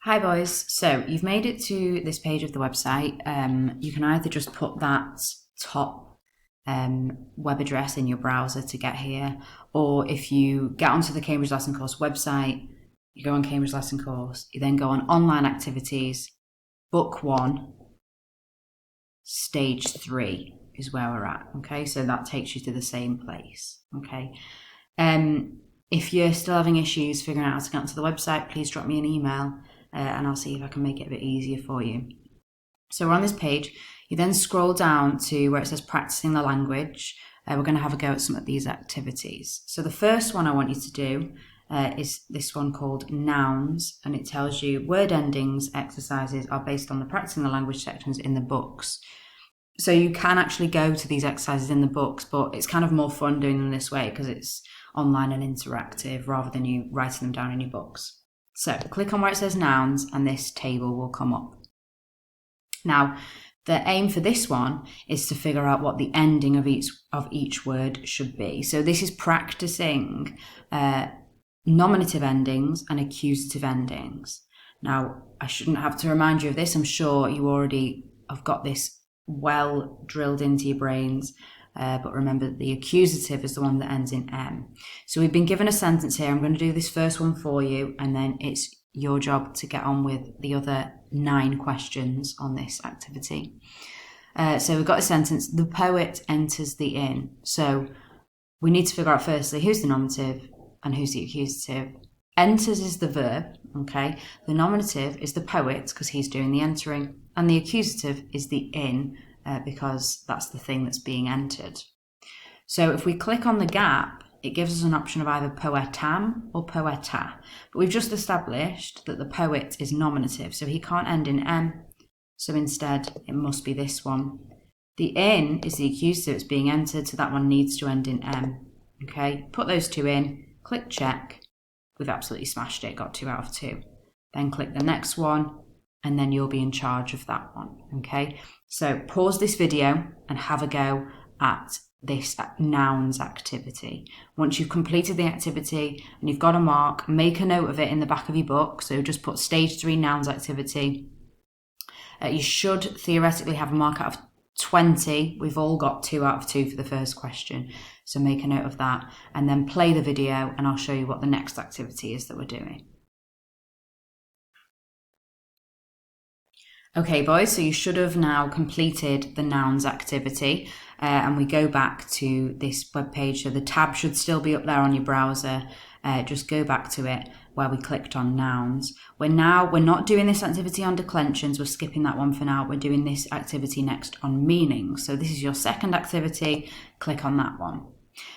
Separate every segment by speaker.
Speaker 1: Hi boys, so you've made it to this page of the website. You can either just put that top web address in your browser to get here, or if you get onto the Cambridge Lesson Course website, you go on Cambridge Lesson Course, you then go on online activities, book 1, stage 3 is where we're at, okay? So that takes you to the same place, okay? If you're still having issues figuring out how to get onto the website, please drop me an email and I'll see if I can make it a bit easier for you. So we're on this page. You then scroll down to where it says practicing the language. We're going to have a go at some of these activities. So the first one I want you to do is this one called nouns, and it tells you word endings exercises are based on the practicing the language sections in the books. So you can actually go to these exercises in the books, but it's kind of more fun doing them this way because it's online and interactive rather than you writing them down in your books. So click on where it says nouns and this table will come up. Now, the aim for this one is to figure out what the ending of each word should be. So this is practicing nominative endings and accusative endings. Now, I shouldn't have to remind you of this. I'm sure you already have got this well drilled into your brains. But remember, the accusative is the one that ends in M. So we've been given a sentence here. I'm going to do this first one for you, and then it's your job to get on with the other 9 questions on this activity. So we've got a sentence, the poet enters the inn. So we need to figure out firstly who's the nominative and who's the accusative. Enters is the verb, okay? The nominative is the poet because he's doing the entering, and the accusative is the inn, because that's the thing that's being entered. So if we click on the gap, it gives us an option of either poetam or poeta. But we've just established that the poet is nominative, so he can't end in M. So instead, it must be this one. The in is the accusative, it's being entered, so that one needs to end in M. Okay, put those 2 in, click check. We've absolutely smashed it, got 2 out of 2. Then click the next one, and then you'll be in charge of that one, okay? So pause this video and have a go at this nouns activity. Once you've completed the activity and you've got a mark, make a note of it in the back of your book. So just put stage 3 nouns activity. You should theoretically have a mark out of 20. We've all got 2 out of 2 for the first question. So make a note of that and then play the video and I'll show you what the next activity is that we're doing. Okay, boys, so you should have now completed the nouns activity and we go back to this web page. So the tab should still be up there on your browser. Just go back to it where we clicked on nouns. We're not doing this activity on declensions. We're skipping that one for now. We're doing this activity next on meanings. So this is your second activity. Click on that one.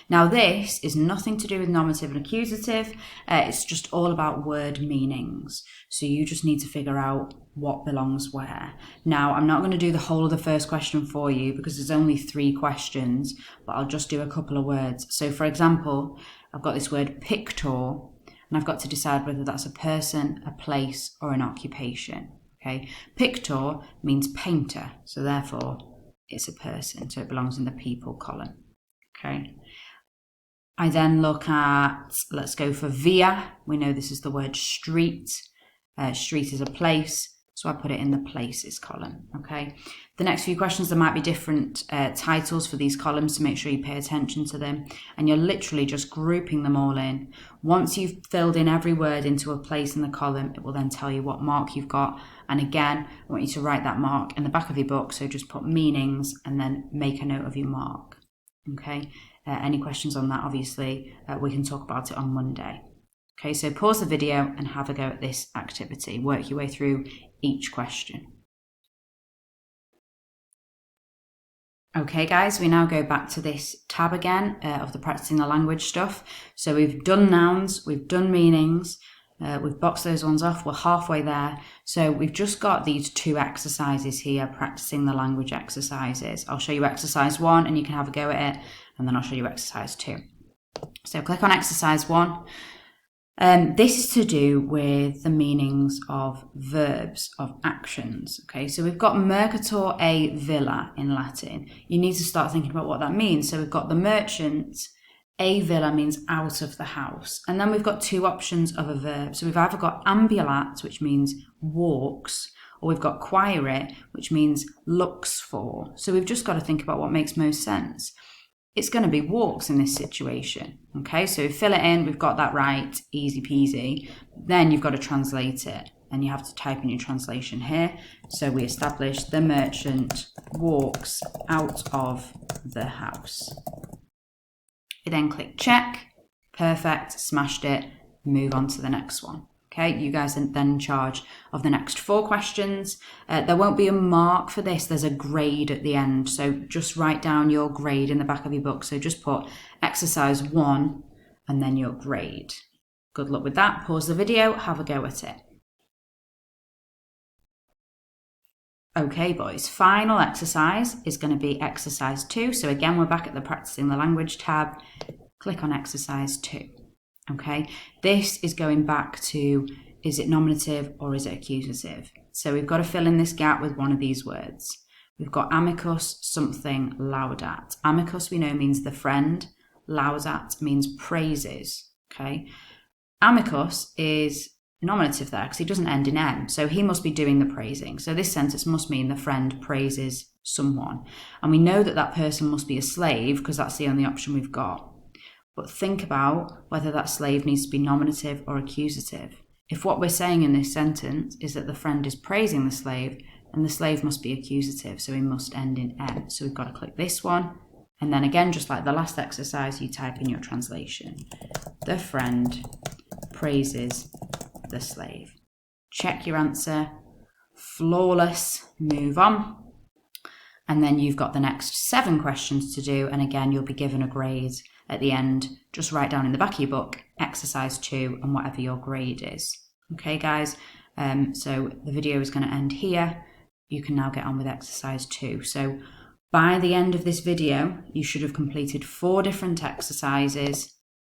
Speaker 1: Now this is nothing to do with nominative and accusative. It's just all about word meanings. So you just need to figure out what belongs where. Now I'm not going to do the whole of the first question for you because there's only 3 questions, but I'll just do a couple of words. So for example, I've got this word pictor and I've got to decide whether that's a person, a place or an occupation. Okay, pictor means painter, so therefore it's a person, so it belongs in the people column. Okay. I then look at, let's go for via. We know this is the word street. Street is a place, so I put it in the places column. Okay. The next few questions, there might be different titles for these columns, so make sure you pay attention to them. And you're literally just grouping them all in. Once you've filled in every word into a place in the column, it will then tell you what mark you've got. And again, I want you to write that mark in the back of your book. So just put meanings and then make a note of your mark. Okay, any questions on that, obviously, we can talk about it on Monday. Okay, so pause the video and have a go at this activity. Work your way through each question. Okay, guys, we now go back to this tab again of the practicing the language stuff. So we've done nouns, we've done meanings, we've boxed those ones off, we're halfway there. So we've just got these 2 exercises here, practicing the language exercises. I'll show you exercise 1 and you can have a go at it, and then I'll show you exercise 2. So click on exercise 1. This is to do with the meanings of verbs, of actions. Okay, so we've got mercator a villa in Latin. You need to start thinking about what that means. So we've got the merchant A villa means out of the house. And then we've got two options of a verb. So we've either got ambulat, which means walks, or we've got quaere, which means looks for. So we've just got to think about what makes most sense. It's going to be walks in this situation. Okay, so fill it in, we've got that right, easy peasy. Then you've got to translate it, and you have to type in your translation here. So we establish the merchant walks out of the house. You then click check, perfect, smashed it, move on to the next one. Okay, you guys are then in charge of the next 4 questions. There won't be a mark for this, there's a grade at the end. So just write down your grade in the back of your book. So just put exercise 1 and then your grade. Good luck with that. Pause the video, have a go at it. Okay, boys, final exercise is going to be exercise 2. So again, we're back at the Practicing the Language tab. Click on exercise 2. Okay, this is going back to, is it nominative or is it accusative? So we've got to fill in this gap with one of these words. We've got amicus, something, laudat. Amicus we know means the friend. Laudat means praises. Okay, amicus is nominative there because he doesn't end in M, so he must be doing the praising. So this sentence must mean the friend praises someone, and we know that that person must be a slave because that's the only option we've got. But think about whether that slave needs to be nominative or accusative. If what we're saying in this sentence is that the friend is praising the slave, then the slave must be accusative, so he must end in M. So we've got to click this one, and then again, just like the last exercise, you type in your translation. The friend praises the slave. Check your answer. Flawless. Move on. And then you've got the next 7 questions to do, and again, you'll be given a grade at the end. Just write down in the back of your book, exercise 2 and whatever your grade is. Okay, guys? So the video is going to end here. You can now get on with exercise 2. So by the end of this video, you should have completed 4 different exercises.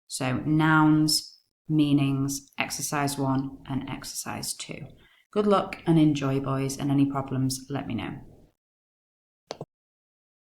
Speaker 1: So nouns, meanings, exercise 1 and exercise 2. Good luck and enjoy, boys, and any problems, let me know.